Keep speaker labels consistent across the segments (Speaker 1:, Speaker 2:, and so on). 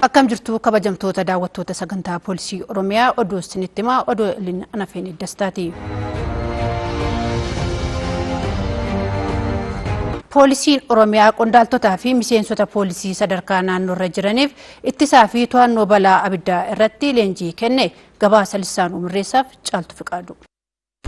Speaker 1: Akkam jirtu kabajamtoota daawwattoota sagantaa poolisii Oromiyaa oduu isinitti himaa oduu Elin Anafeen Dastaati. Poolisiin Oromiyaa qondaaltotaa fi miseensota poolisii sadarkaa naannoorra jiraniif ittisaa fi to'annoo balaa abiddaa irratti leenjii kenne. Gabaasa Lisaan Umurreessaaf Caaltu Fiqaadu.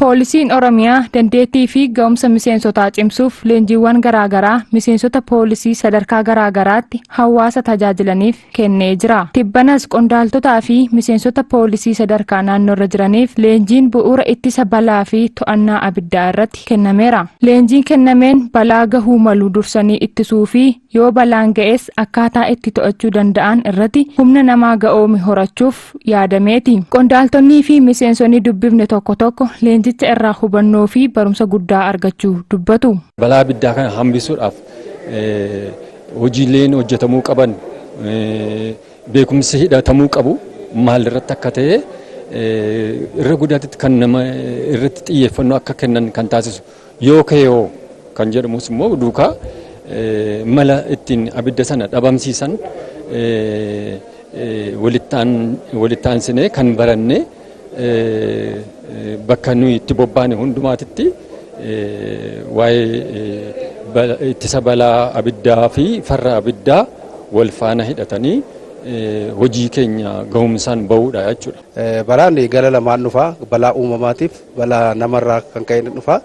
Speaker 2: Poolisiin Oromiyaa dandeettii fi ga'umsa miseensotaa cimsuuf leenjiiwwan garaagaraa miseensota poolisii sadarkaa garaagaraatti hawaasa tajaajilaniif kennee jira. Tibbanas qondaaltotaa fi miseensota poolisii sadarkaa naannoorra jiraniif leenjiin bu'uura ittisa balaa fi to'annaa abiddaa irratti kennameera. Leenjiin kennameen balaa gahuu malu dursanii ittisuu fi yoo balaan ga'es akkaataa itti to'achuu danda'an irratti humna namaa ga'oomi horachuuf yaadameeti. Qondaaltonnii fi miseensonni dubbifne tokko tokko leenjicha irraa hubannoo fi barumsa guddaa argachuu dubbatu.
Speaker 3: Balaa abiddaa kana hambisuudhaaf hojiileen hojjetamuu qaban beekumsi hidhatamuu qabu maal irratti akka ta'e irra guddaatti kan nama irratti xiyyeeffannoo akka kennan kan taasisu yoo ka'eoo kan jedhamus immoo duukaa mala ittiin abidda sana dhabamsiisan walittaansine kan baranne bakka nuyi itti bobbaane hundumaatitti waa'ee ittisa balaa abiddaa fi farra abiddaa wal faana hidhatanii hojii keenya gahumsaan bahuudha jechuudha.
Speaker 4: Balaan gala lamaan dhufaa balaa uumamaatiif balaa namarraa kan ka'e dhufaa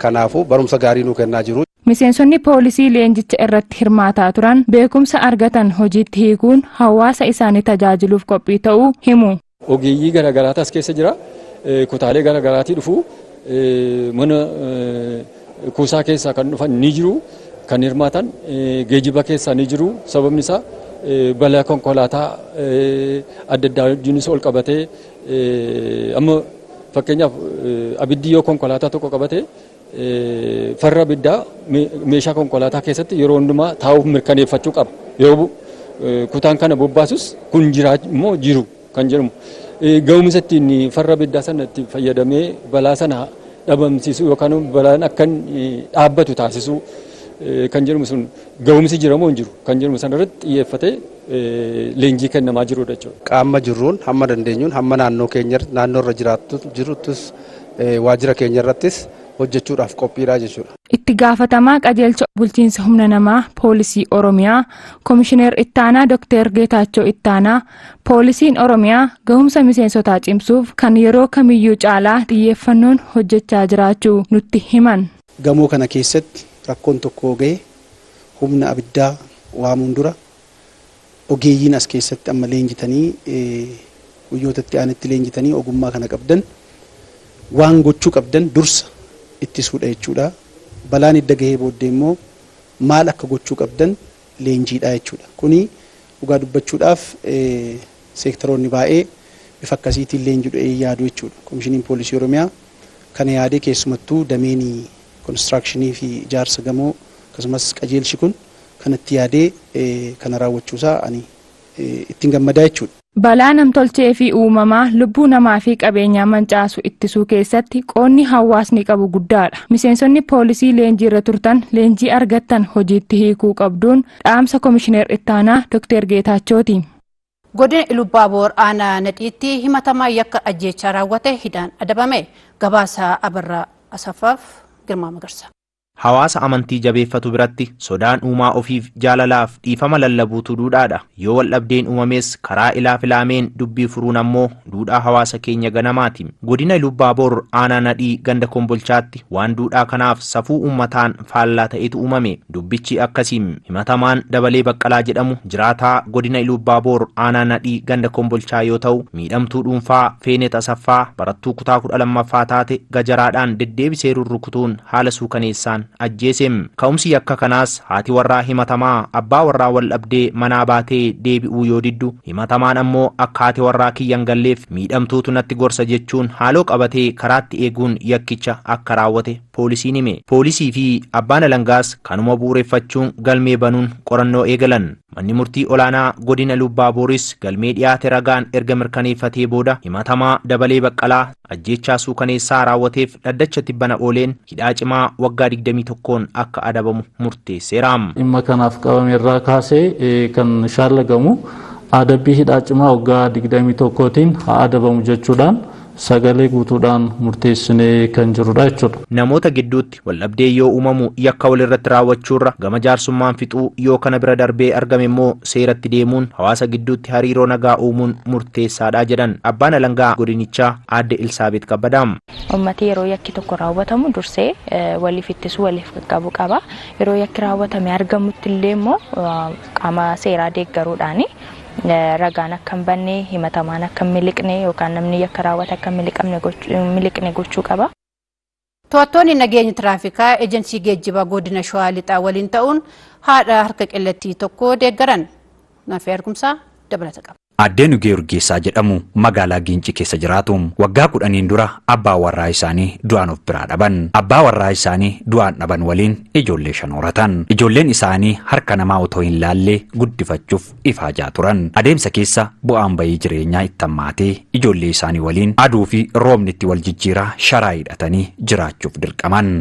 Speaker 4: kanaafuu barumsa gaarii nuu kennaa jiru.
Speaker 2: Miseensonni poolisii leenjicha irratti hirmaataa turan beekumsa argatan hojiitti hiikuun hawaasa isaanii tajaajiluuf qophii ta'uu himu.
Speaker 3: Ogeeyyii garaagaraatu as keessa jira. Kutaalee garaagaraatii dhufu mana kuusaa keessaa kan dhufan ni jiru. Kan hirmaatan geejiba keessaa ni jiru. Sababni isaa balaa konkolaataa adda addaa wajjinis ol qabatee amma fakkeenyaaf abiddi yoo konkolaataa tokko qabatee farra abiddaa meeshaa konkolaataa keessatti yeroo hundumaa taa'uuf mirkaneeffachuu qaba. Yoo kutaan kana bobbaasus kun jira immoo jiru kan jedhamu. Ga'umsa ittiin farra abiddaa sana itti fayyadamee balaa sana dhabamsiisuu yookaan balaan akka dhaabbatu taasisuu kan jedhamu sun ga'umsi jira moo hin jiru kan jedhamu sana irratti xiyyeeffatee leenjii kennamaa jirudha jechuudha.
Speaker 4: Qaama jirruun hamma dandeenyuun hamma naannoorra jiruttus waajjira keenya irrattis hojjechuudhaaf qophiidha jechuudha.
Speaker 2: Itti gaafatamaa qajeelcha bulchiinsa humna namaa poolisii Oromiyaa Komishineer Ittaanaa Dr. Geetaachoo Ittaanaa poolisiin Oromiyaa gahumsa miseensotaa cimsuuf kan yeroo kamiyyuu caalaa xiyyeeffannoon hojjechaa jiraachuu nutti himan.
Speaker 5: Gamoo kana keessatti rakkoon tokko ga'e humna abiddaa waamuun dura ogeeyyiin as keessatti amma leenjitanii guyyootatti aanetti leenjitanii ogummaa kana qabdan waan gochuu qabdan dursa ittisuudha jechuudha. Balaan idda gahee booddee immoo maal akka gochuu qabdan leenjiidha jechuudha. Kuni dhugaa dubbachuudhaaf seektaroonni baay'ee bifa akkasiitiin leenjiidha yaadu jechuudha. Komishiniin Poolisii Oromiyaa kana yaadee keessumattuu dameenii konistirakshinii fi ijaarsa gamoo akkasumas qajeelchi kun kanatti yaadee kana raawwachuusaa ani ittiin gammadaa jechuudha.
Speaker 2: Balaa namtolchee fi uumamaa lubbuu namaa fi qabeenyaa mancaasu ittisuu keessatti qoonni hawaasni qabu guddaadha. Miseensonni poolisii leenjii irra turtan leenjii argattan hojiitti hiikuu qabduun dhaamsa Komishineer Ittaanaa Dr. Geetaachooti.
Speaker 1: Godina Ilubaaboor aanaa Nadhiitti himatamaa yakka ajjeechaa raawwate hidhaan adabame. Gabaasa Abarraa Asaffaaf Girmaa Magarsa.
Speaker 6: Hawaasa amantii jabeeffatu biratti sodaan uumaa ofiif jaalalaaf dhiifama lallabuutu duudhaadha. Yoo wal dhabdeen uumames karaa ilaafilaameen dubbii furuun ammoo duudhaa hawaasa keenya ganamaati. Godina Ilubaaboor aanaa Nadhii ganda Kombolchaatti waan duudhaa kanaaf safuu uummataan faallaa ta'etu uumame. Dubbichi akkasiin himatamaan Dabalee Baqqalaa jedhamu jiraataa godina Ilubaaboor aanaa Nadhii ganda Kombolchaa yoo ta'u miidhamtuu dhuunfaa Feenet Asaffaa barattuu kutaa 12ffaa taate gajaraadhaan deddeebisee rurrukutuun haala suukaneessaan ajjeesem. Ka'umsi yakka kanaas haati warraa himatamaa abbaa warraa wal dhabdee manaa baatee deebi'uu yoo diddu himatamaan ammoo akka haati warraa kiyyan galleef miidhamtuutu natti gorsa jechuun haaloo qabatee karaatti eeguun yakkicha akka raawwate poolisiin hime. Poolisii fi abbaan alangaas kanuma bu'uureffachuun galmee banuun qorannoo eegalan. Manni murtii olaanaa godina Ilubaaboris galmee dhiyaate ragaan erga mirkaneeffatee booda himatamaa Dabalee Baqqalaa ajjeechaa suukaneessaa raawwateef dhaddacha tibbana ooleen hidhaa cimaa waggaa 21 akka adabamu murteesseera.
Speaker 7: Dhimma kanaaf qabameerraa kaasee kan shaallagamu adabbii hidhaa cimaa waggaa 21tiin haa adabamu jechuudhaan sagalee guutuudhaan murteessinee kan jirudha jechuudha.
Speaker 6: Namoota gidduutti waldhabdee yoo uumamu yakka walirratti raawwachuurra gama jaarsummaan fixuu yoo kana bira darbee argame immoo seeratti deemuun hawaasa gidduutti hariiroo nagaa uumuun murteessaadha jedhan abbaan alangaa godinichaa aadde Ilsaabeet Kabbadaam.
Speaker 8: Ummati yeroo yakki tokko raawwatamu dursee waliif ittisuu waliif qaqqabu qaba. Yeroo yakki raawwatame argamutti illee immoo qaama seeraa deeggaruudhaani ragaan akka hin banne himatamaan akka hin miliqne yookaan namni yakka raawwate akka hin miliqne gochuu qaba.
Speaker 1: To'attoonni nageenya tiraafikaa ejensii geejjibaa godina Shawaa Lixaa waliin ta'uun haadha harka qallattii tokko deeggaran. Naafee Argumsaa dabalata qaba.
Speaker 9: Addeen Ugee Urgeessaa jedhamu magaalaa Gincii keessa jiraatu waggaa 10 dura abbaa warraa isaanii du'aan of biraa dhaban. Abbaa warraa isaanii du'aan dhaban waliin ijoollee 5 horatan. Ijoolleen isaanii harka namaa otoo hin laallee guddifachuuf ifaajaa turan. Adeemsa keessa bu'aan bayii jireenyaa itti hammaatee ijoollee isaanii waliin aduu fi roobni itti wal jijjiiraa sharaa hidhatanii jiraachuuf dirqaman.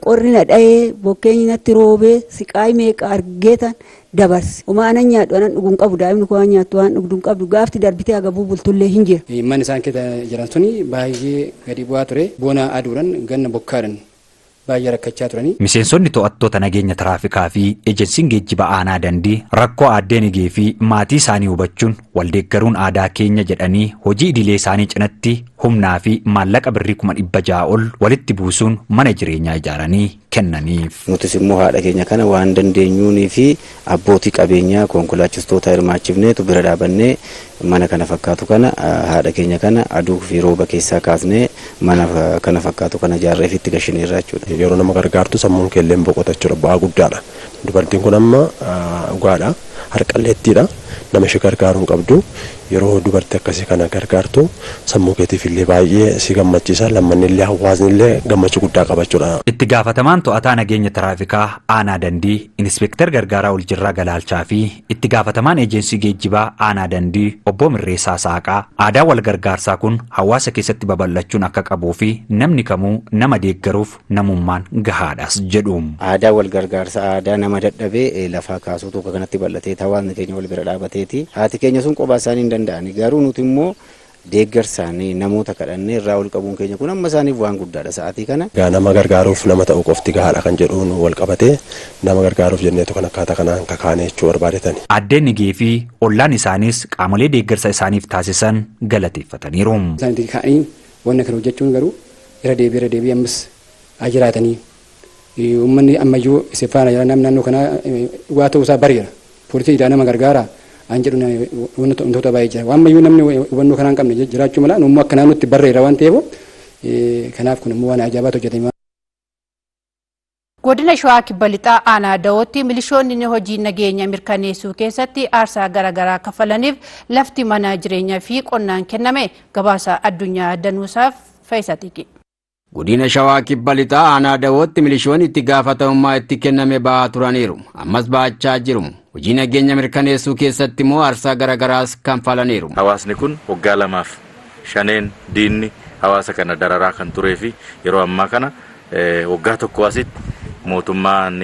Speaker 10: Qorrina dha'ee bokkeenyi natti roobee siqaay meeqa argeetan dabarse. Umaana nyaadhu anan dhuguun qabu daa'imni koo nyaattu waan dhugduun qabdu gaafti darbitee agabuu bultullee hin jira.
Speaker 11: Manni isaan keessa jiran suni baay'ee gadi bu'aa ture. Bona aduudhaan ganna bokkaadhaan baay'ee rakkachaa turanii.
Speaker 9: Miseensonni to'attoota nageenya tiraafikaa fi ejensiin geejjiba aanaa dandii rakkoo Addeen Ugee fi maatii isaanii hubachuun waldeeggaruun aadaa keenya jedhanii hojii idilee isaanii cinatti humnaa fi maallaqa birrii 600 ol walitti buusuun mana jireenyaa ijaaranii kennaniif.
Speaker 12: Nutis immoo haadha keenya kana waan dandeenyuunii fi abbootii qabeenyaa konkolaachistoota hirmaachifneetu bira dhaabannee mana kana fakkaatu kana haadha keenya kana aduu fi rooba keessaa kaasnee mana kana fakkaatu kana ijaarreef itti gashineerra jechuudha.
Speaker 13: Yeroo nama gargaartu sammuun keellee boqotachuudha bu'aa guddaadha. Dubartiin kun amma dhugaadha harqalleettiidha nama ishee gargaaruun qabdu yeroo dubartii akkasii kana gargaartu sammuu keetiif illee baay'ee si gammachiisa lammanni illee hawaasni illee gammachuu guddaa qabachuudha.
Speaker 9: Itti gaafatamaan to'ataa nageenya tiraafikaa aanaa dandii inspektar gargaaraa Oljirraa Galaalchaa fi itti gaafatamaan ejensii geejjibaa aanaa dandii obbo Mirreessaa Saaqaa aadaa wal gargaarsaa kun hawaasa keessatti babal'achuun akka qabuu fi namni kamuu nama deeggaruuf namummaan gahaadhas jedhu.
Speaker 12: Aadaa wal gargaarsaa aadaa nama dadhabee lafaa kaasuu tokko kanatti bal'atee hawaasni keenya wal bira dhaabateeti. Haati keenya sun kophaa isaanii hin danda'ani garuu nuti immoo deeggarsaanii namoota kadhannee irraa ol qabuun keenya kun amma isaaniif waan guddaadha sa'aatii kana.
Speaker 13: Nama gargaaruuf nama ta'u qofti gahaadha kan jedhuun wal qabatee nama gargaaruuf jenneetu kan akkaataa kanaan kakaanee jechuu barbaadetani.
Speaker 9: Addeen Ugee fi ollaan isaanis qaamolee deeggarsa isaaniif taasisan galateeffataniiru.
Speaker 11: Isaanitti ka'anii wanna kana hojjechuun garuu irra deebi'ee ammas jiraatanii uummanni ammayyuu isa faana jira namni naannoo kanaa dhugaa ta'uu isaa bareera. Poolisii idaan nama gargaara an jedhu wantoota baay'ee jira. Waan ammayyuu namni hubannoo kanaa hin qabne jiraachuu mala nuummoo akka naannootti barreera waan ta'eef kanaaf kun immoo waan ajaa'ibaatu hojjetame.
Speaker 1: Godina Shawaa Kibba Lixaa aanaa Dawootti milishoonni hojii nageenya mirkaneessuu keessatti aarsaa garaagaraa kafalaniif lafti mana jireenyaa fi qonnaan kenname gabaasa addunyaa danuusaaf Faayisaa Xiiqii.
Speaker 14: Godina Shawaa Kibba Lixaa aanaa Dawootti milishoonni itti gaafatamummaa itti kenname ba'aa turaniiru. Ammas ba'achaa jiru. Hojii nageenya mirkaneessuu keessatti immoo aarsaa garaagaraas kanfalaniiru.
Speaker 15: Hawaasni kun waggaa 2 diinni hawaasa kana dararaa kan turee fi yeroo ammaa kana waggaa tokko asitti mootummaan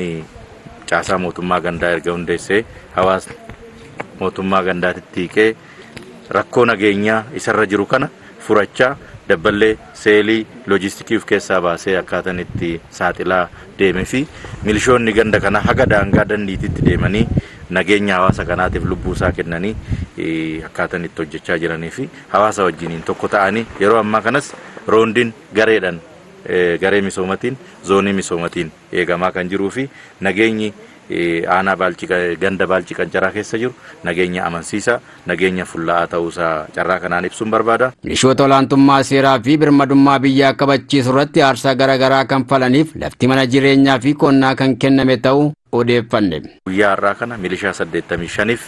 Speaker 15: caasaa mootummaa gandaa erga hundeessee hawaasni mootummaa gandaatitti hiikee rakkoo nageenyaa isarra jiru kana furachaa dabballee seelii loojistiikii of keessaa baasee akkaataan itti saaxilaa deemee fi milishoonni ganda kana haga daangaa dandiititti deemanii nageenya hawaasa kanaatiif lubbuu isaa kennanii akkaataan itti hojjechaa jiranii fi hawaasa wajjiniin tokko ta'anii yeroo ammaa kanas roondiin gareedhaan garee misoomatiin zoonii misoomatiin eegamaa kan jiruu fi nageenyi aanaa ganda Baalchi Qancaraa keessa jiru nageenya amansiisaa nageenya fullaa'aa ta'uusaa carraa kanaan ibsuun barbaada.
Speaker 14: Milishoota olaantummaa seeraa fi birmadummaa biyyaa kabachiisuu irratti aarsaa garaagaraa kanfalaniif lafti mana jireenyaa fi qonnaa kan kenname ta'uu odeeffanne.
Speaker 15: Guyyaa har'aa kana milishaa 85f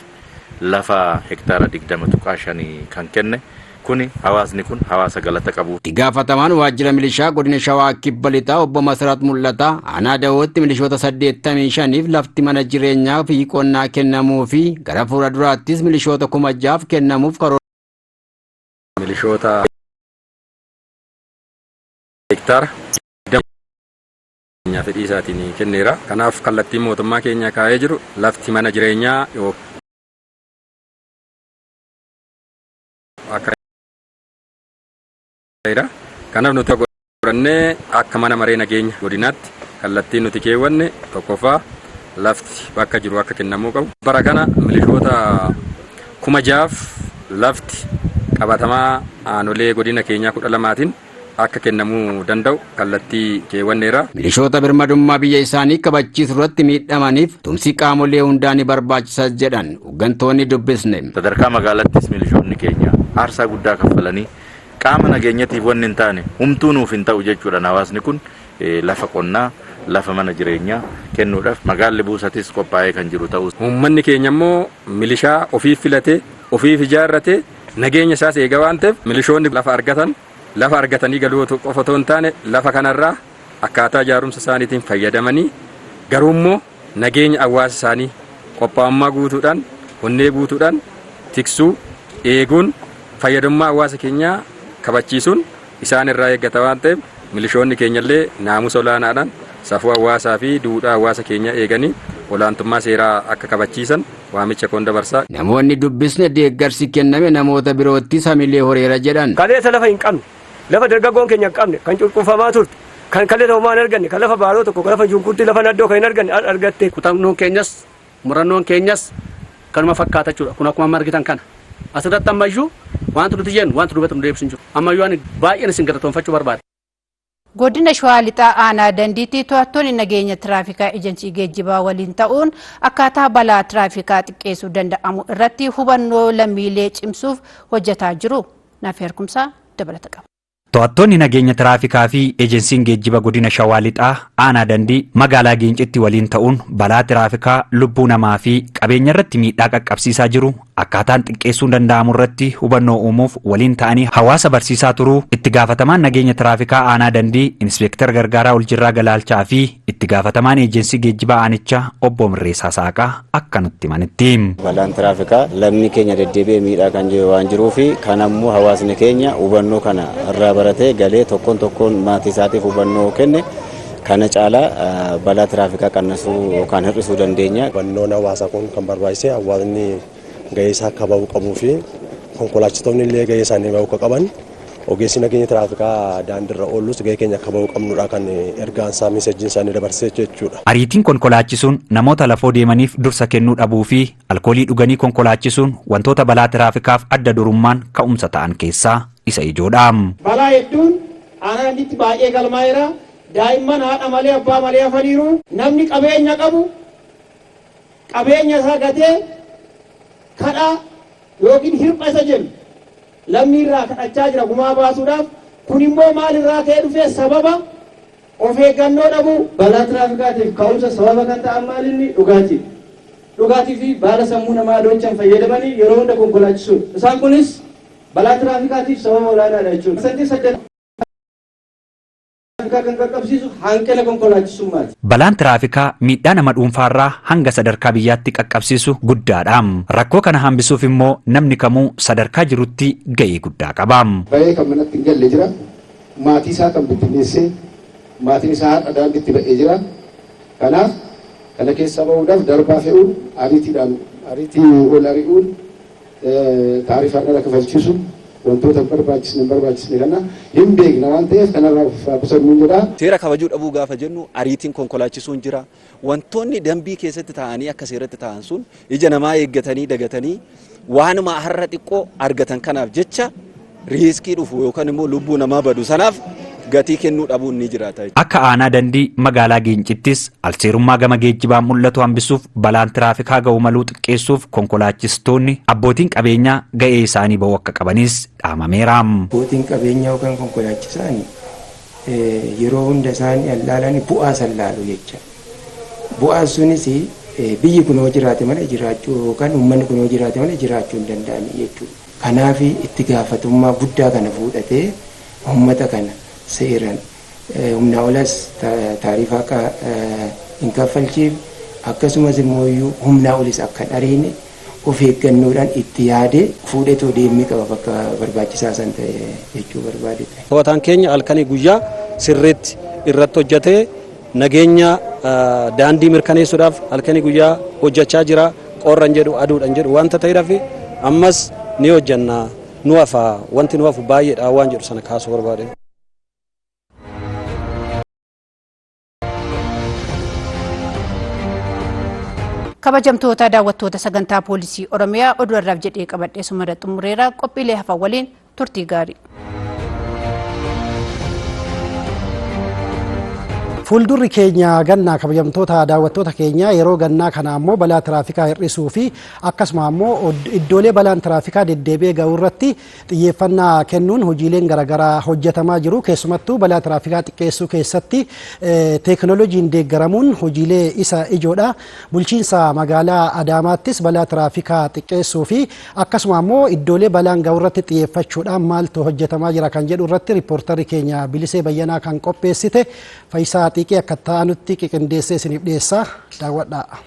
Speaker 15: lafa hektaara 20.5 kan kenne. Kuni hawaasni kun hawaasa galata qabu.
Speaker 14: Itti gaafatamaan waajjira milishaa godina Shawaa Kibba Lixaa obbo Masrat Mul'ataa aanaa Dawootti milishoota 85f lafti mana jireenyaa fi qonnaa kennamuu fi gara fuula duraattis milishoota 6,000 kennamuuf karoora.
Speaker 15: Milishoota hektaara
Speaker 16: fedhii isaatiin kenneera. Kanaaf kallattiin mootummaa keenya kaa'ee jiru lafti mana jireenyaa ta'eera. Kanaaf nuti qorannee akka mana maree nageenya godinaatti kallattiin nuti keewwanne tokkoffaa lafti bakka jiru akka kennamuu qabu. Bara kana milishoota 6,000 lafti qabatamaa aanolee godina keenyaa 12tiin akka kennamuu danda'u kallattii keewwanneera.
Speaker 14: Milishoota birmadummaa biyya isaanii kabachiisuu irratti miidhamaniif tumsi qaamolee hundaan barbaachisaa jedhan hooggantoonni dubbisne.
Speaker 15: Sadarkaa magaalattis milishoonni keenya aarsaa guddaa kaffalanii qaama nageenyatiif wanni hin taane humtuu nuuf hin ta'u jechuudhaan hawaasni kun lafa qonnaa lafa mana jireenyaa kennuudhaaf magaalli buusatis qophaa'ee kan jiru ta'us.
Speaker 16: Uummanni keenya immoo milishaa ofiif filatee ofiif ijaarratee nageenya isaas eega waan ta'eef milishoonni lafa argatanii galuu qofa otoo hin taane lafa kanarraa akkaataa ijaarumsa isaaniitiin fayyadamanii garuu immoo nageenya hawaasa isaanii qophaa'ummaa guutuudhaan onnee guutuudhaan tiksuu eeguun fayyadamummaa hawaasa keenyaa kabachiisuun isaan irraa eeggata waan ta'eef milishoonni keenyallee naamusa olaanaadhaan safuu hawaasaa fi duudhaa hawaasa keenyaa eeganii olaantummaa seeraa akka kabachiisan waamicha koon dabarsaa.
Speaker 14: Namoonni dubbisne deeggarsi kenname namoota birootti samilee horeera jedhan.
Speaker 17: Kaleessa lafa hin qabne lafa dargaggoon keenya hin qabne kan cunqurfamaa turte kan kaleessa homaa hin arganne kan lafa baaloo tokko kan lafa junkurtii lafa naddoo kan hin arganne argatte.
Speaker 18: Kutannoon keenyas murannoon keenyas kanuma fakkaata jechuudha. Kun akkuma argitan kana asirratti ammayyuu wanti nuti jennu wanti dubbatu nu deebisuun jiru. Ammayyuu ani baay'een isin galatoomfachuu barbaade.
Speaker 1: Godina Shawaa Lixaa aanaa dandiitti to'attoonni nageenya tiraafikaa ejensii geejjibaa waliin ta'uun akkaataa balaa tiraafikaa xiqqeessuu danda'amu irratti hubannoo lammiilee cimsuuf hojjetaa jiru. Naaf Herkumsaa dabalata qaba.
Speaker 9: To'attoonni nageenya tiraafikaa fi ejensiin geejjiba godina Shawaa Lixaa aanaa dandii magaalaa Giincitti waliin ta'uun balaa tiraafikaa lubbuu namaa fi qabeenya irratti miidhaa qaqqabsiisaa jiru akkaataan xiqqeessuun danda'amu irratti hubannoo uumuuf waliin ta'anii hawaasa barsiisaa turuu itti gaafatamaan nageenya tiraafikaa aanaa dandii Inspektar Gargaaraa Oljirraa Galaalchaa fi itti gaafatamaan ejensii geejjibaa aanichaa obbo Mirreessaa Saaqaa akka nutti himanitti.
Speaker 12: Balaan tiraafikaa lammii keenya deddeebi'ee miidhaa kan jiru waan jiruuf kanammoo hawaasni keenya hubannoo kana irraa baratee galee tokkoon maatii isaatiif hubannoo kenne kana caalaa balaa tiraafikaa qannasuu yookaan hir'isuu dandeenya.
Speaker 13: Hubannoon hawaasaa kun kan barbaachise hawaasni gahee isaa akka bahuu qabuu fi konkolaachistoonni illee gahee isaanii bahuu akka qaban ogeessi nageenya tiraafikaa daandiirra oolus gahee keenya akka bahuu qabnudha kan ergaan isaa meesaajiin isaanii dabarsee jechuudha.
Speaker 9: Ariitiin konkolaachisuun namoota lafoo deemaniif dursa kennuu dhabuu fi alkoolii dhuganii konkolaachisuun wantoota balaa tiraafikaaf adda durummaan ka'umsa ta'an keessaa isa ijoodha.
Speaker 19: Balaa hedduun aanaa dandiitti baay'ee galmaa'eera. Daa'imman haadha malee abbaa malee hafaniiru. Namni qabeenya qabu qabeenya isaa gatee kadhaa yookiin hirpha isa jennu lammii irraa kadhachaa jira gumaa baasuudhaaf. Kun immoo maal irraa ka'ee dhufee sababa of eeggannoo dhabuu balaa tiraafikaatiif ka'umsa sababa kan ta'an maalinni dhugaatii. Dhugaatii fi baala sammuu namaa doochan fayyadamanii yeroo hunda konkolaachisuudha. Isaan kunis balaa tiraafikaatiif sababa olaanaadha jechuudha.
Speaker 9: Balaan tiraafikaa miidhaa nama dhuunfaarraa hanga sadarkaa biyyaatti qaqqabsiisu guddaadha. Rakkoo kana hambisuuf immoo namni kamuu sadarkaa jirutti ga'ee guddaa qaba.
Speaker 20: Ba'ee kan manatti hin galle jira. Maatii isaa kan bittinneessee maatiin isaa haadha daandiitti ba'ee jira. Kanaaf kana keessa bahuudhaaf darbaa fe'uun ariitii ol ari'uun taarifaa dhala kafalchiisu wantoota barbaachisne kana hin beekna waan ta'eef kanarraa qusannuun jedha.
Speaker 21: Seera kabajuu dhabuu gaafa jennu ariitiin konkolaachisuun jira. Wantoonni dambii keessatti taa'anii akka seeratti taa'an sun ija namaa eeggatanii dagatanii waanuma har'a xiqqoo argatan kanaaf jecha riiskii dhufu yookaan immoo lubbuu namaa badu sanaaf gatii kennuu dhabuun ni jiraata.
Speaker 9: Akka aanaa dandii magaalaa Giincittis alseerummaa gama geejjibaan mul'atu hambisuuf balaan tiraafikaa ga'u maluu xiqqeessuuf konkolaachistoonni abbootiin qabeenyaa ga'ee isaanii ba'uu akka qabanis dhaamameera.
Speaker 22: Abbootiin qabeenyaa yookaan konkolaachisaan yeroo hunda isaanii allaalanii bu'aa sallaalu jecha. Bu'aan sunis biyyi kun hoo jiraate malee jiraachuu yookaan uummanni kun hoo jiraate malee jiraachuu hin danda'ani jechuudha. Kanaaf itti gaafatamummaa guddaa kana fuudhatee uummata kana seeran humna olas taarifa akka hin kaffalchiif akkasumas immoo humna olis akka dhariine of eeggannoodhaan itti yaadee fuudhetoo deemee qaba bakka barbaachisaa san ta'e jechuu barbaade.
Speaker 23: To'ataan keenya halkanii guyyaa sirriitti irratti hojjetee nageenya daandii mirkaneessuudhaaf halkanii guyyaa hojjechaa jira. Qorran jedhu aduudhan jedhu wanta ta'eedhaaf ammas ni hojjanna. nu hafa wanti nu hafu baay'eedha waan jedhu sana kaasuu barbaade.
Speaker 1: Kabajamtoota daawwattoota sagantaa poolisii Oromiyaa oduu irraaf jedhee qabadhee sumada xumureera qophiilee hafan waliin turtii gaarii.
Speaker 3: Fuuldurri keenya gannaa kabajamtoota daawwattoota keenya yeroo gannaa kana ammoo balaa tiraafikaa hir'isuu fi akkasuma ammoo iddoolee balaan tiraafikaa deddeebi'ee ga'u irratti xiyyeeffannaa kennuun hojiileen garaagaraa hojjetamaa jiru. Keessumattuu balaa tiraafikaa xiqqeessuu keessatti teekinooloojiin deeggaramuun hojiilee isa ijoodha. Bulchiinsa magaalaa Adaamaattis balaa tiraafikaa xiqqeessuu fi akkasuma ammoo iddoolee balaan ga'u irratti xiyyeeffachuudhaan maaltu hojjetamaa jira kan jedhu irratti riippoortarri keenya Bilisee Bayyanaa kan qopheessite Faayisaa Xiiqii akka ta'anutti qindeessee isiniif dhiyeessaa daawwadhaa.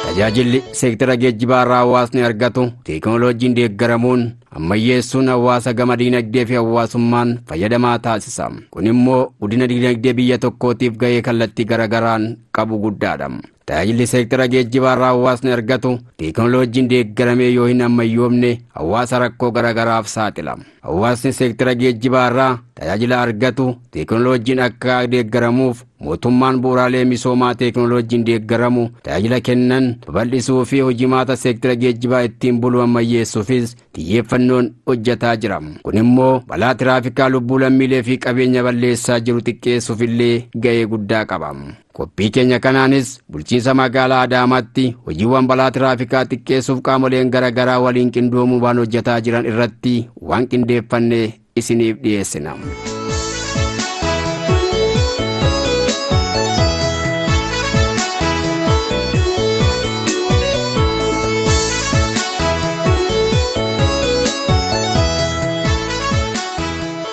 Speaker 14: Tajaajilli seektara geejjibaa irraa hawaasni argatu teekinooloojiin deeggaramuun ammayyeessuun hawaasa gama dinagdee fi hawaasummaan fayyadamaa taasisa. Kun immoo guddina dinagdee biyya tokkootiif gahee kallattii garagaraan qabu guddaadha. Tajaajilli seektara geejjibaa irraa hawaasni argatu teekinooloojiin deeggaramee yoo hin ammayyoomne hawaasa rakkoo garagaraaf saaxila. Hawaasni seektara geejjibaa irraa tajaajila argatu teekinooloojiin akka deeggaramuuf mootummaan bu'uuraalee misoomaa teekinooloojiin deeggaramu tajaajila kennan babal'isuu fi hojimaata seektara geejjibaa ittiin buluu ammayyeessuufis xiyyeeffannoon hojjetaa jira. Kun immoo balaa tiraafikaa lubbuu lammiilee fi qabeenya balleessaa jiru xiqqeessuuf illee gahee guddaa qaba. Qophii keenya kanaanis bulchiinsa magaalaa Adaamaatti hojiiwwan balaa tiraafikaa xiqqeessuuf qaamoleen garaagaraa waliin qindoomuudhaan hojjetaa jiran irratti waan qindeeffanne isiniif dhiyeessina.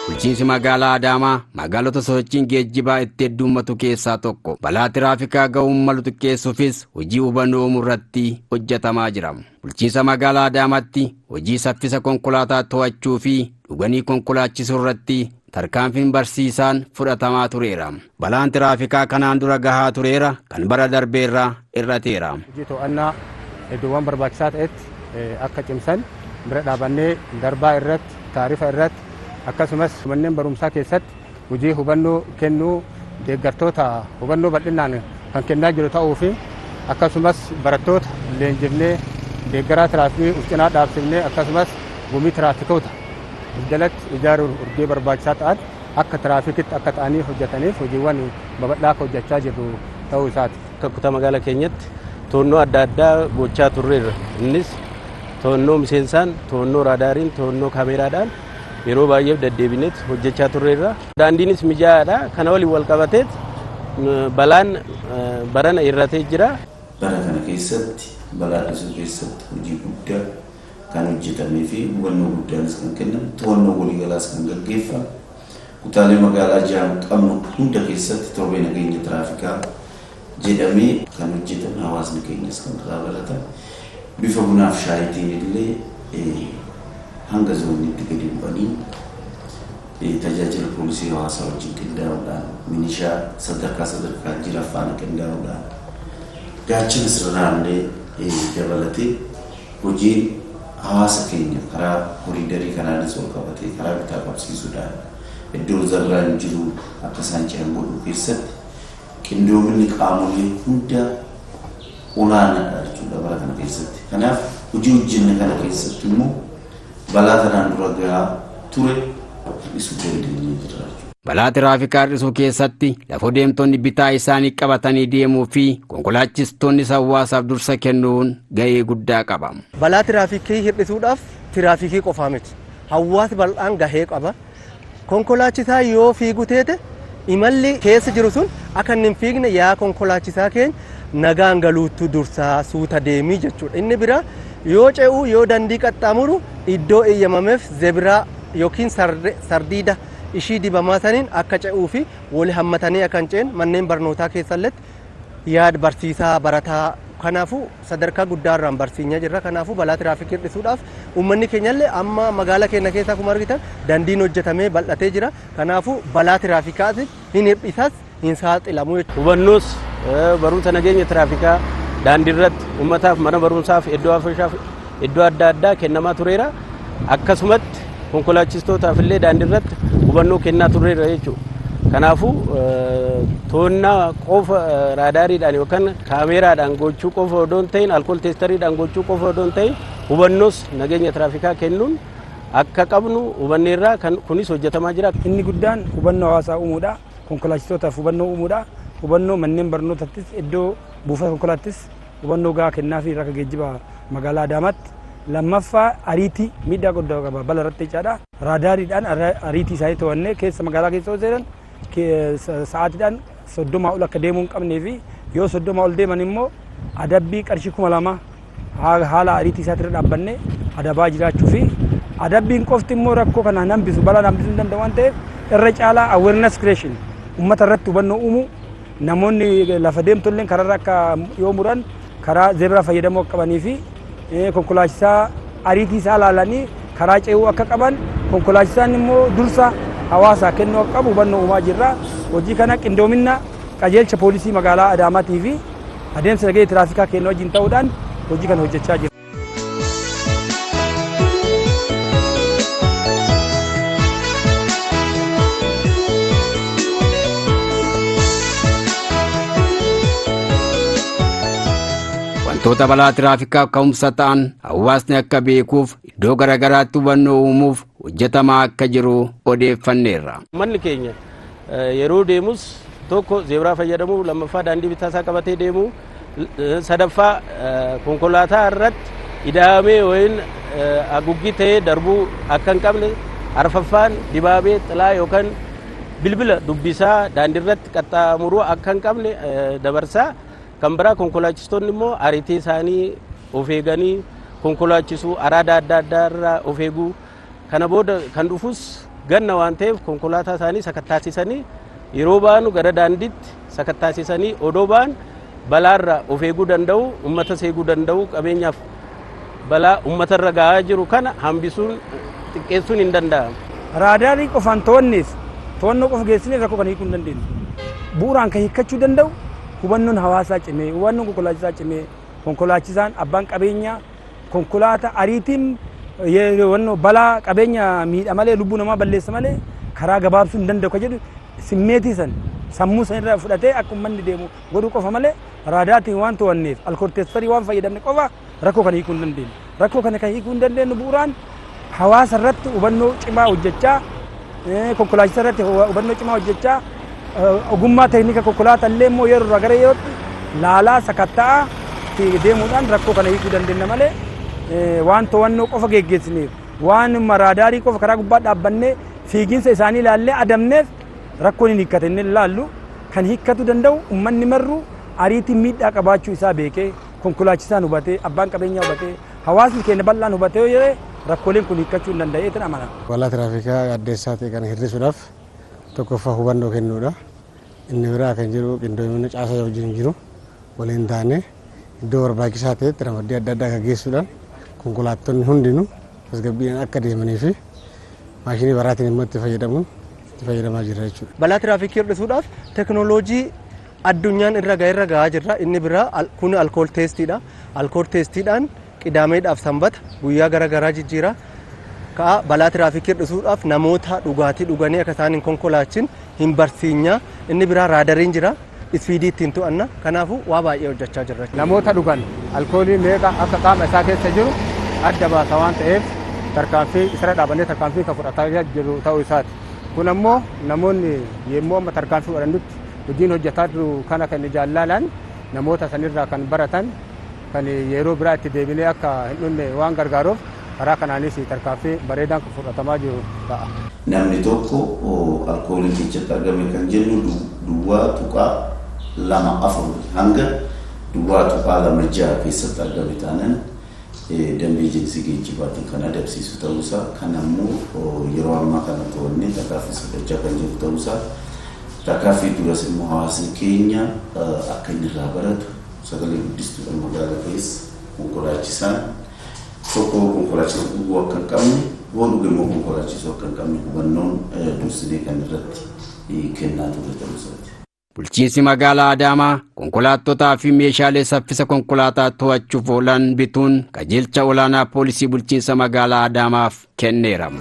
Speaker 14: Bulchiinsi magaalaa Adaamaa magaalota sochiin geejjibaa itti heddummatu keessaa tokko. Balaa tiraafikaa ga'uun malu xiqqeessuufis hojii hubannoo uumuu irratti hojjetamaa jira. Bulchiinsa magaalaa Adaamaatti hojii saffisa konkolaataa to'achuu fi dhuganii konkolaachisuu irratti tarkaanfiin barsiisaan fudhatamaa tureera. Balaan tiraafikaa kanaan dura gahaa tureera kan bara darbeerraa irrateera.
Speaker 4: Hojii to'annaa iddoowwan barbaachisaa ta'etti akka cimsan bira dhaabannee darbaa irratti taarifa irratti akkasumas manneen barumsaa keessatti hojii hubannoo kennuu deeggartoota hubannoo bal'inaan kan kennaa jiru ta'uu fi akkasumas barattoota leenjifnee deeggaraa tiraafikii cinaa dhaabsifnee akkasumas gumii tiraafikoota jalatti ijaaruun urgee barbaachisaa ta'an akka tiraafikitti akka ta'anii hojjetaniif hojiiwwan babal'aa hojjechaa jirru ta'uu isaati.
Speaker 23: Kutaa magaalaa keenyatti to'annoo adda addaa gochaa turreerra. Innis to'annoo miseensaan, to'annoo raadaariin, to'annoo kaameeraadhaan yeroo baay'ee deddeebineet hojjechaa turreerra. Daandiinis mijaa'aadha. Kana waliin wal qabateet balaan barana irratee jira.
Speaker 5: Bara kana keessatti balaa hir'isuu keessatti hojii guddaa kan hojjetamee fi hubannoo guddaanis kan kennan to'annoo waliigalaas kan gaggeeffamu kutaalee magaalaa ja'an qabnu hunda keessatti torbee nageenya tiraafikaa jedhamee kan hojjetan hawaasni keenyas kan dabalatan bifa bunaaf shaayitiin illee hanga zooniitti gadi bu'anii tajaajila poolisii hawaasaa wajjin qindaa'uudhaan minishaa sadarkaa jira faana qindaa'uudhaan gaachana sirnaallee dabalatee hojiin hawaasa keenya karaa koriidarii kanaanis ol qabatee karaa bitaa qabsiisuudhaan iddoo zarraan jiru akka isaan ce'an godhuu keessatti qindoominni qaamolee hunda olaanaadha jechuudha bara kana keessatti. Kanaaf hojii hojjenne kana keessatti immoo balaa kanaan dura gahaa ture hir'isuu dandeenyee jira.
Speaker 14: Balaa tiraafikaa hir'isuu keessatti lafoo deemtonni bitaa isaanii qabatanii deemuu fi konkolaachistoonni hawaasaaf dursa kennuun gahee guddaa qaba.
Speaker 24: Balaa tiraafikii hir'isuudhaaf tiraafikii qofaa miti. Hawaasni bal'aan gahee qaba. Konkolaachisaa yoo fiigu teete imalli keessa jiru sun akka inni hin fiigne yaa konkolaachisaa keenya nagaan galuutu dursaa suuta deemii jechuudha. Inni bira yoo ce'u yoo dandii qaxxaamuru iddoo eeyyamameef zebiraa yookiin sardiida ishii dibamaa saniin akka ce'uu fi wali hammatanii akka hin ceene manneen barnootaa keessalletti yaada barsiisaa barataa Kanaafuu sadarkaa guddaarraan barsiisaa jirra. Kanaafuu balaa tiraafikii hir'isuudhaaf uummanni keenyallee amma magaalaa keenya keessaa akkuma argitan daandiin hojjetamee bal'atee jira. Kanaafuu balaa tiraafikaatiif hin hir'isaas hin saaxilamu.
Speaker 23: Hubannoos barumsa nageenya tiraafikaa daandii irratti uummataaf mana barumsaaf iddoo adda addaa kennamaa tureera. Akkasumatti konkolaachistotaaf illee daandii irratti hubannoo kennaa tureera jechuudha. Kanaafuu to'annaa qofa raadaariidhaan yookaan kaameeraadhaan gochuu qofa odoo hin ta'in alkool teestariidhaan gochuu qofa odoo hin ta'in hubannoos nageenya tiraafikaa kennuun akka qabnu hubanneerraa kunis hojjetamaa jira.
Speaker 2: Inni guddaan hubannoo hawaasaa uumuudha. Konkolaachistotaaf hubannoo uumuudha. Hubannoo manneen barnootattis iddoo buufata konkolaattis hubannoo gahaa kennaa fi rakka geejjiba magaalaa Adaamaatti. Lammaffaa ariitii miidhaa guddaa qaba bala irratti jechaadha. Raadaariidhaan ariitii isaanii to'annee keessa magaalaa keessa yoo seenan sa'aatiidhaan 30 ol akka deemuu hin qabnee fi yoo 30 ol deeman immoo adabbii qarshii 2000 haala ariitii isaatirra dhaabbannee adabaa jiraachuu fi adabbiin qofti immoo rakkoo kana hambisu balaa hambisuu hin danda'u waan ta'eef irra caalaa awareness creation uummata irratti hubannoo uumuu namoonni lafa deemtolleen karaarra akka yoo muran karaa zeebraa fayyadamuu akka qabanii fi konkolaachisaa ariitii isaa ilaalanii karaa ce'uu akka qaban konkolaachisaan immoo dursa hawaasaa kennuu akka qabu hubannoo uumaa jirra. Hojii kana qindoomina qajeelcha poolisii magaalaa Adaamaatii fi adeemsa nageenya tiraafikaa kennuu wajjin ta'uudhaan hojii kana hojjechaa jirra.
Speaker 14: Wantoota balaa tiraafikaa ka'umsa ta'an hawaasni akka beekuuf iddoo garaagaraatti hubannoo uumuuf hojjetamaa akka jiru odeeffanneerra.
Speaker 23: Uummanni keenya yeroo deemus tokko zeebraa fayyadamuu, lammaffaa daandii bitaasaa qabatee deemuu, sadaffaa konkolaataa irratti ida'amee wayin haguuggii ta'ee darbuu akka hin qabne, arfaffaan dibaabee xilaa yookaan bilbila dubbisaa daandii irratti qaxxaamuruu akka hin qabne dabarsaa. Kan biraa konkolaachistoonni immoo ariitii isaanii of eeganii konkolaachisuu araada adda addaa irraa of eeguu kana booda kan dhufus ganna waan ta'eef konkolaataa isaanii sakattaasisanii yeroo baanu gara daandiitti sakattaasisanii odoo baan balaarra of eeguu danda'u uummatas eeguu danda'u qabeenyaaf balaa uummatarra gahaa jiru kana hambisuun xiqqeessuun hin danda'amu.
Speaker 2: Raadaarii qofaan to'annoo qofa geessineef rakkoo kana hiikuu hin dandeenyu. Bu'uuraan kan hiikkachuu danda'u hubannoon hawaasaa cimee, hubannoon konkolaachisaa cimee, konkolaachisaan abbaan qabeenyaa konkolaataa ariitiin balaa qabeenya miidha malee lubbuu namaa balleessa malee karaa gabaabsuu hin danda'u kan jedhu simmeetii san sammuu san irraa fudhatee akka uummanni deemu godhuu qofa malee raadaatiin waan to'anneef alkool teestarii waan fayyadamne qofa rakkoo kana hiikuu hin dandeenyu. Rakkoo kana kan hiikuu hin dandeenyu bu'uuraan hawaasa irratti hubannoo cimaa hojjechaa, konkolaachisaa irratti hubannoo cimaa hojjechaa, ogummaa teeknika konkolaataa illee immoo yeroo irraa gara yerootti laalaa sakatta'aa deemuudhaan rakkoo kana hiikuu dandeenya malee waan to'annoo qofa geggeessineef waan raadaarii qofa karaa gubbaa dhaabbannee fiiginsa isaanii ilaallee adamneef rakkoon hin hiikkate inni ilaallu kan hiikkatu danda'u uummanni marru ariitiin miidhaa qabaachuu isaa beekee konkolaachisaan hubatee abbaan qabeenyaa hubatee hawaasni keenya bal'aan hubatee yoo jedhee rakkooleen kun hiikkachuu hin danda'eetin amana.
Speaker 6: Balaa tiraafikaa addeessaa ta'e kana hir'isuudhaaf tokkoffaa hubannoo kennuudha. Inni biraa kan jiru qindoomina caasaa wajjin jiru waliin taane iddoo barbaachisaa ta'etti ramaddii adda addaa gaggeessuudhaan konkolaattonni hundinuu tasgabbiidhaan akka deemanii fi maashinii baraatiin immoo itti fayyadamaa jira jechuudha.
Speaker 24: Balaa tiraafikii hir'isuudhaaf teknooloojii addunyaan irra gahaa jirra. Inni biraa kun alkool teestiidha. Alkool teestiidhaan qidaameedhaaf sanbata guyyaa garaagaraa jijjiira. Balaa tiraafikii hir'isuudhaaf namoota dhugaatii dhuganii akka isaan hin konkolaachin hin barsiinya. Inni biraa raadariin jira. Isfiidii ittiin to'anna. Kanaafuu waa baay'ee hojjechaa jirra.
Speaker 4: Namoota dhugan alkoolii meeqa akka qaama isaa keessa jiru adda baasa waan ta'eef tarkaanfii isarra dhaabannee tarkaanfii kan fudhataa jiru ta'uu isaati. Kun ammoo namoonni yemmuu amma tarkaanfii fudhannutti hojiin hojjetaa jiru kana kan jaallalaan namoota sanirraa kan baratan kan yeroo biraa itti deebinee akka hin dhumne waan gargaaruuf karaa kanaanis tarkaanfii bareedaan kan fudhatamaa jiru ta'a.
Speaker 5: Namni tokko alkoolii keessatti argame kan jennu duwwaa tuqaa 2-4 hanga duwwaa tuqaa 2-6 keessatti argame taanaan dambii jinsii geejjibaatiin kan adabsiisu ta'uusaa kan ammoo yeroo ammaa kana to'annee tarkaanfii fudhachaa kan jiru ta'uusaa tarkaanfii duras immoo hawaasni keenya akka inni irraa baratu sagalee guddistuudhaan magaalaa keessa konkolaachisaan tokko konkolaachisaa dhuguu akka hin qabne yoo dhuge immoo konkolaachisuu akka hin qabne hubannoon dursinee kan irratti kennaa ture ta'uusaati.
Speaker 14: Bulchiinsi magaalaa Adaamaa konkolaattotaa fi meeshaalee saffisa konkolaataa to'achuuf oolan bituun qajeelcha olaanaa poolisii bulchiinsa magaalaa Adaamaaf kenneera.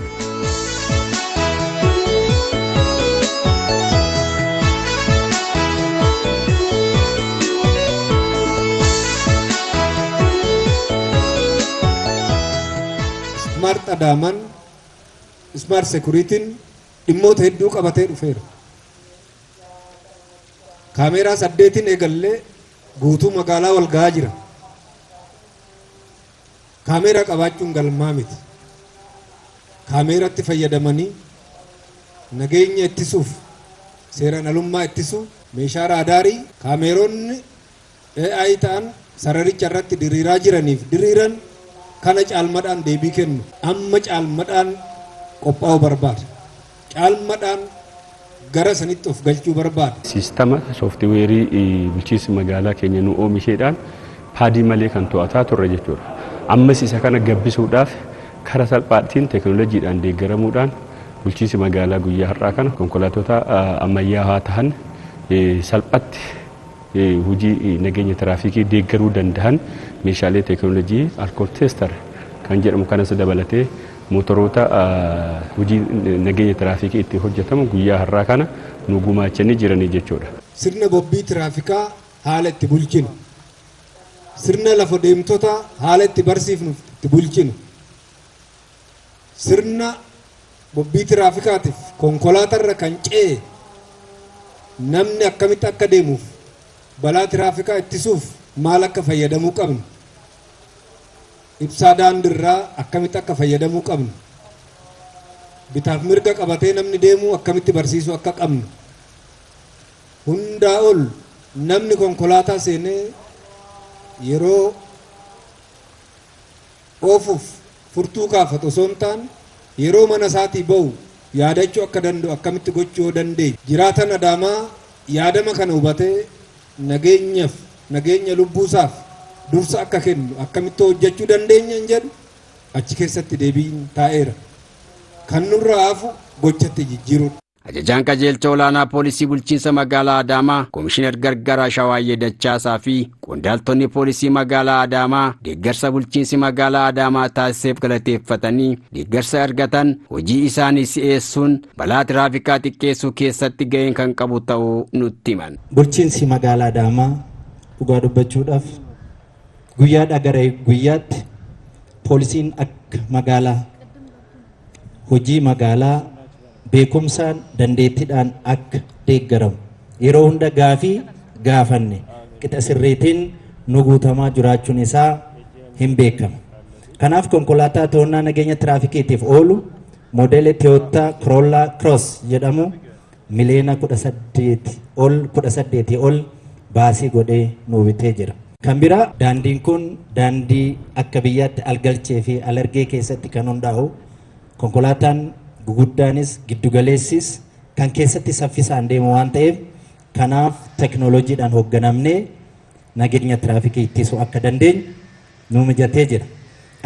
Speaker 7: Smart Adaamaan Smart Security'n dhimmoota hedduu qabatee dhufeera. Kaameeraa 8 eegallee guutuu magaalaa wal gahaa jira. Kaameeraa qabaachuun galmaa miti. Kaameeratti fayyadamanii nageenya ittisuuf seeraan alummaa ittisuu meeshaa raadaarii kaameeronni AI ta'an sararicha irratti diriiraa jiraniif diriiran kana caalmadhaan deebii kennu. Amma caalmadhaan qophaa'uu barbaada. Caalmadhaan gara sanitti of galchuu barbaada.
Speaker 8: Siistama sooftiweerii bulchiinsi magaalaa keenya nu oomisheedhaan paadii malee kan to'ataa turre jechuudha. Ammas isa kana gabbisuudhaaf karaa salphaatiin teekinooloojiidhaan deeggaramuudhaan bulchiinsi magaalaa guyyaa har'aa kana konkolaattota ammayyaawaa ta'an salphatti hojii nageenya tiraafikii deeggaruu danda'an meeshaalee teekinooloojii alkool teestar kan jedhamu kanas dabalatee mootoroota hojii nageenya tiraafikii itti hojjetamu guyyaa har'aa kana nu gumaachanii jiranii jechuudha.
Speaker 7: Sirna bobbii tiraafikaa haala itti bulchinu. Sirna lafa deemtota haala itti barsiifnu itti bulchinu. Sirna bobbii tiraafikaatiif konkolaatarra kan ce'e namni akkamitti akka deemuuf balaa tiraafikaa ittisuuf maal akka fayyadamuu qabnu. Ibsaa daandiirraa akkamitti akka fayyadamuu qabnu. Bitaaf mirga qabatee namni deemuu akkamitti barsiisuu akka qabnu. Hundaa ol namni konkolaataa seenee yeroo oofuuf furtuu kaafatu osoo hin taane yeroo mana isaatii ba'u yaadachuu akka danda'u akkamitti gochuu yoo dandeenye. Jiraatan Adaamaa yaadama kana hubatee nageenyaaf nageenya lubbuusaaf dursa akka kennu akkamitti hojjechuu dandeenya hin jedhu achi keessatti deebiin taa'eera. Kan nurraa hafu gochatti jijjiiruudha.
Speaker 14: Ajajaan qajeelcha olaanaa poolisii bulchiinsa magaalaa Adaamaa Komishinar Gargaraa Shawaayyee Dachaasaa fi qondaaltonni poolisii magaalaa Adaamaa deeggarsa bulchiinsi magaalaa Adaamaa taasiseef galateeffatanii deeggarsa argatan hojii isaanii si'eessuun balaa tiraafikaa xiqqeessuu keessatti ga'een kan qabu ta'uu nutti himan.
Speaker 10: Bulchiinsi magaalaa Adaamaa dhugaa dubbachuudhaaf guyyaadhaa gara guyyaatti poolisiin akka magaalaa hojii magaalaa beekumsaan dandeettiidhaan akka deeggaramu yeroo hunda gaafii gaafanne qixa sirriitiin nu guutamaa jiraachuun isaa hin beekamu. Kanaaf konkolaataa to'annaa nageenya tiraafikiitiif oolu moodeelii Toyota Corolla Cross jedhamu miliyoona 18 ol baasii godhee nu bitee jira. Kan biraa daandiin kun daandii akka biyyaatti algalchee fi alargee keessatti kan hundaa'u konkolaataan guguddaanis giddugaleessis kan keessatti saffisaan deemu waan ta'eef kanaaf teknooloojiidhaan hoogganamnee nageenya tiraafikii ittisuu akka dandeenyu nu mijatee jira.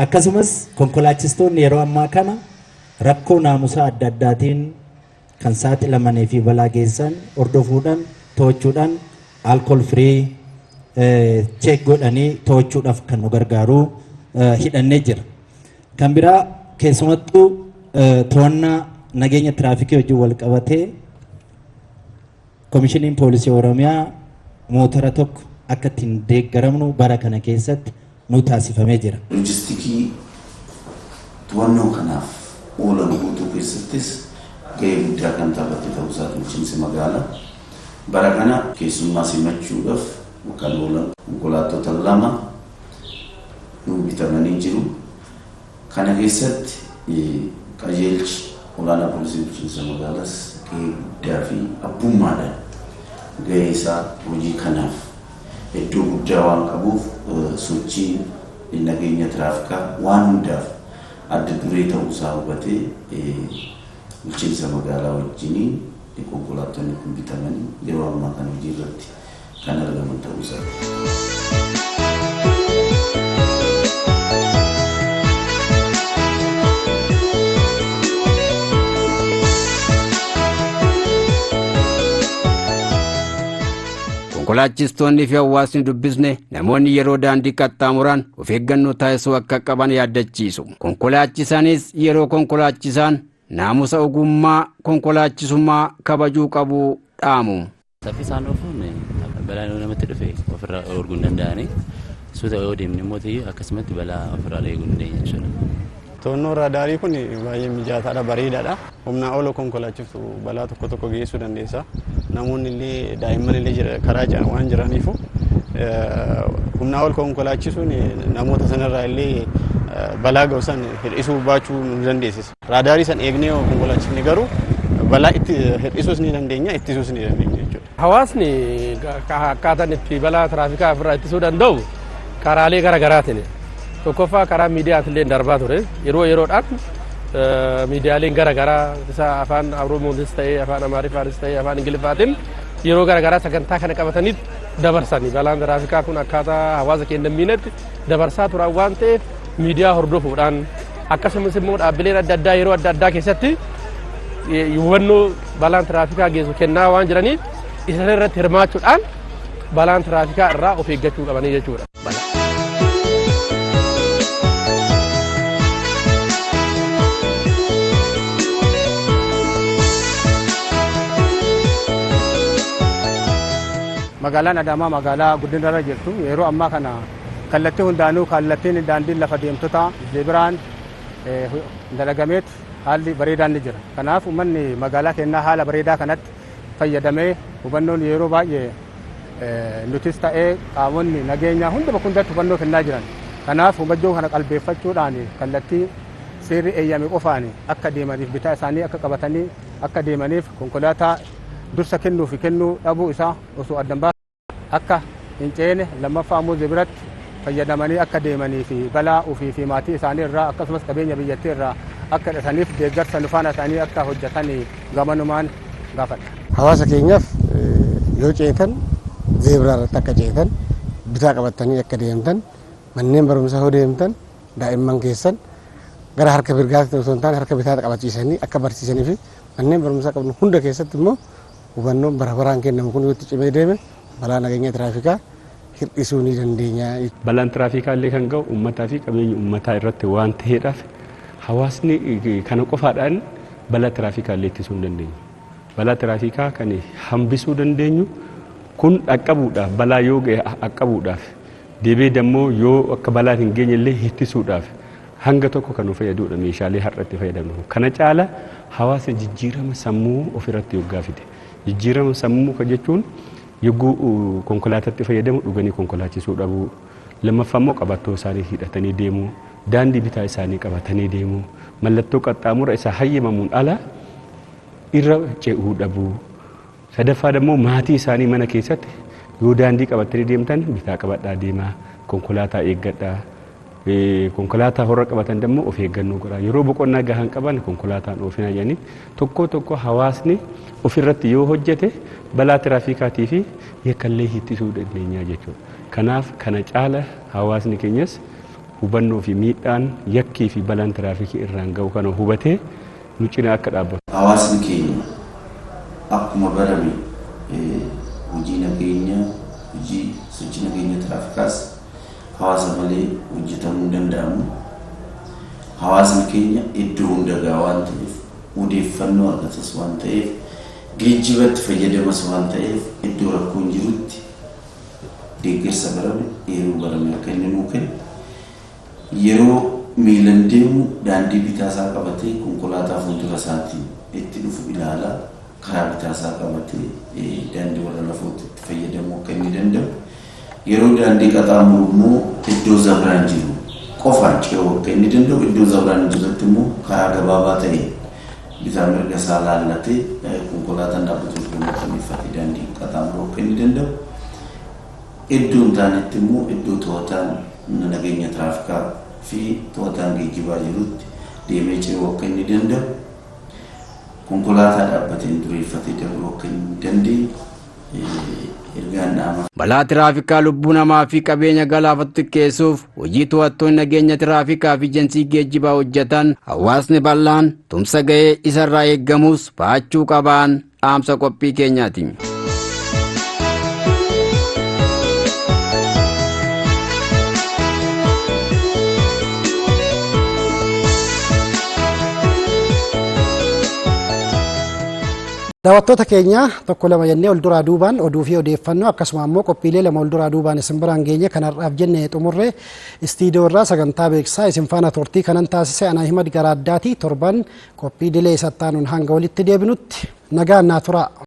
Speaker 10: Akkasumas konkolaachistoonni yeroo ammaa kana rakkoo naamusaa adda addaatiin kan saaxilamanii fi balaa geessan hordofuudhaan to'achuudhaan alkool firii cheek godhanii to'achuudhaaf kan nu gargaaru hidhannee jira. Kan biraa keessumattuu to'annaa nageenya tiraafikii wajjin wal qabatee komishiniin poolisii Oromiyaa mootora tokko akka ittiin deeggaramnu bara kana keessatti nu taasifamee jira.
Speaker 5: Loojistikii to'annoo kanaaf oolan guutuu keessattis gahee guddaa kan taphate ta'uusaa bulchiinsi magaalaa bara kana keessummaa simachuudhaaf kan oolan konkolaattota 2 nu bitamanii jiru. Kana keessatti qajeelchi olaanaa poolisii bulchiinsa magaalaas gahee guddaa fi abbummaadhaan gahee isaa hojii kanaaf iddoo guddaa waan qabuuf sochii nageenya tiraafikaa waan hundaaf adda duree ta'uusaa hubatee bulchiinsa magaalaa wajjiniin konkolaattonni kun bitamanii yeroo ammaa kana hojii irratti kan argaman ta'uusaa.
Speaker 14: konkolaachistoonni fi hawaasni dubbisne namoonni yeroo daandii qaxxaamuran of eeggannoo taasisuu akka qaban yaadachiisu. Konkolaachisaanis yeroo konkolaachisaan naamusa ogummaa konkolaachisummaa kabajuu qabu dhaamu.
Speaker 11: Saffisaan ofuun balaa namatti dhufe ofirraa eeguu danda'anii suuta yoo deemne immoo akkasumatti balaa ofirraa eeguu dandeenya jechuudha.
Speaker 15: To'annoo raadaarii kun baay'ee mijataadha, bareedaadha. Humnaa ol konkolaachisu balaa tokko tokko geessuu dandeessa. Namoonni illee daa'imman illee karaa waan jiraniif humnaa ol konkolaachisuun namoota sanarraa illee balaa ga'usan hir'isuu baachuu nu dandeessisa. Raadaarii san eegnee konkolaachisni garuu balaa itti hir'isuus ni dandeenya, ittisuus ni dandeenya jechuudha.
Speaker 16: Hawaasni akkaataan itti balaa tiraafikaa ofirraa ittisuu danda'u karaalee garaagaraatiin. Tokkoffaa karaa miidiyaatiin darbaa ture. Yeroo yeroodhaan miidiyaaleen garaagaraa isa afaan Oromoonis ta'ee afaan Amaariffaanis ta'ee afaan Ingiliffaatiin yeroo garaagaraa sagantaa kana qabatanii dabarsanii balaan tiraafikaa kun akkaataa hawaasa keenya miinetti dabarsaa turan waan ta'eef miidiyaa hordofuudhaan akkasumas immoo dhaabbileen adda addaa yeroo adda addaa keessatti hubannoo balaan tiraafikaa geessu kennaa waan jiraniif isa irratti hirmaachuudhaan balaan tiraafikaa irraa of eeggachuu qabanii jechuudha.
Speaker 4: Magaalaan Adaamaa magaalaa guddinarra jirtu yeroo ammaa kana kallattii hundaanuu kallattiin daandiin lafa deemtotaa zeebiraan dalagameet haalli bareedaan ni jira. Kanaaf uummanni magaalaa keenyaa haala bareedaa kanatti fayyadamee hubannoon yeroo baay'ee nutis ta'ee qaamonni nageenyaa hunduma hundatti hubannoo kennaa jiran. Kanaaf hubannoo kana qalbeeffachuudhaan kallattii seerri eeyyame qofaan akka deemaniif bitaa isaanii akka qabatanii akka deemaniif konkolaataa dursa kennuu fi kennuu dhabuu isaa osoo addan baasu akka hin ceene lammaffaa immoo zeebiratti fayyadamanii akka deemanii fi balaa ofii fi maatii isaanii irraa akkasumas qabeenya biyyattii irraa akka dhataniif deeggarsa nufaana isaanii akka hojjetan gamanumaan gaafadha.
Speaker 6: Hawaasa keenyaaf yoo ceetan zeebiraa irratti akka ceetan bitaa qabatanii akka deemtan manneen barumsaa yoo deemtan daa'imman keessan gara harka mirgaatti osoo hin taane harka bitaa qabachiisanii akka barsiisanii fi manneen barumsaa qabnu hunda keessatti immoo hubannoon bara baraan kennamu kun yoo itti cimee deeme balaa nageenya tiraafikaa hir'isuu ni dandeenya.
Speaker 8: Balaan tiraafikaa illee kan ga'u uummataa fi qabeenya uummataa irratti waan ta'eedhaaf hawaasni kana qofaadhaan balaa tiraafikaa illee ittisuu hin dandeenyu. Balaa tiraafikaa kan hambisuu dandeenyu kun dhaqqabuudhaaf balaa yoo ga'e dhaqqabuudhaaf deebee dammoo yoo akka balaan hin geenye illee ittisuudhaaf hanga tokko kan nu fayyaduudha meeshaalee har'atti fayyadamnu. Kana caala hawaasa jijjiirama sammuu ofirratti yoggaa fide. Jijjiirama sammuu kan jechuun yogguu konkolaataatti fayyadamu dhuganii konkolaachisuu dhabuu. Lammaffaa immoo qabattoo isaanii hidhatanii deemuu. Daandii bitaa isaanii qabatanii deemuu. Mallattoo qaxxaamura isaa hayyamamuun ala irra ce'uu dhabuu. Sadaffaa immoo maatii isaanii mana keessatti yoo daandii qabatanii deemtan bitaa qabadhaa deemaa. Konkolaataa eeggadhaa. Konkolaataa horra qabatan immoo of eeggannoo godhaa. Yeroo boqonnaa gahaan qaban konkolaataan oofina jedhanii tokko hawaasni ofirratti yoo hojjete balaa tiraafikaatii fi yakkallee ittisuu dandeenya jechuudha. Kanaaf kana caala hawaasni keenyas hubannoo fi miidhaan yakkii fi balaan tiraafikii irraan ga'u kana hubatee nu cinaa akka dhaabbatu.
Speaker 5: Hawaasni keenya akkuma barame hojii nageenya hojii sochii nageenya tiraafikaas hawaasa malee hojjetamuu hin danda'amu. Hawaasni keenya iddoo hundaa waan ta'eef odeeffannoo argatas waan ta'eef geejjibatti fayyadamas waan ta'eef iddoo rakkoon jirutti deeggarsa barame yeroo barame akka inni nuu kennu yeroo miilan deemu daandii bitaasaa qabatee konkolaataa fuuldura isaatiin itti dhufu ilaala karaa bitaasaa qabatee daandii warra lafootti itti fayyadamuu akka inni danda'u. Yeroo daandii qaxxaamuru immoo iddoo zabraan jiru qofaan ce'uu akka inni danda'u iddoo zabraan jirutti immoo karaa gabaabaa ta'e bitaa mirga isaa laallatee konkolaataan dhaabbatuuf gammachiifatee daandii qaxxaamuru akka inni danda'u. Iddoo hin taanetti immoo iddoo to'ataan nageenya tiraafikaa fi to'ataan geejjibaa jirutti deemee ce'uu akka inni danda'u. Konkolaataa dhaabbateen dureeffatee dabruu akka inni dandeenye.
Speaker 14: Balaa tiraafikaa lubbuu namaa fi qabeenya galaafatu xiqqeessuuf hojii to'attoonni nageenya tiraafikaa fi ejensii geejjibaa hojjetan hawaasni bal'aan tumsa ga'ee isarraa eeggamus baachuu qaban dhaamsa qophii keenyaati.
Speaker 3: Daawwattoota keenya tokko lama jennee ol duraa duubaan oduu fi odeeffannoo akkasuma immoo qophiilee lama ol duraa duubaan isin biraan geenye kanarraaf jennee xumurree istiidiyoo irraa sagantaa beeksisaa isin faana turtii kanan taasise Anaa Ahimad Garaaddaati. Torban qophii dilee sattaanuun hanga walitti deebinutti nagaan naa turaa.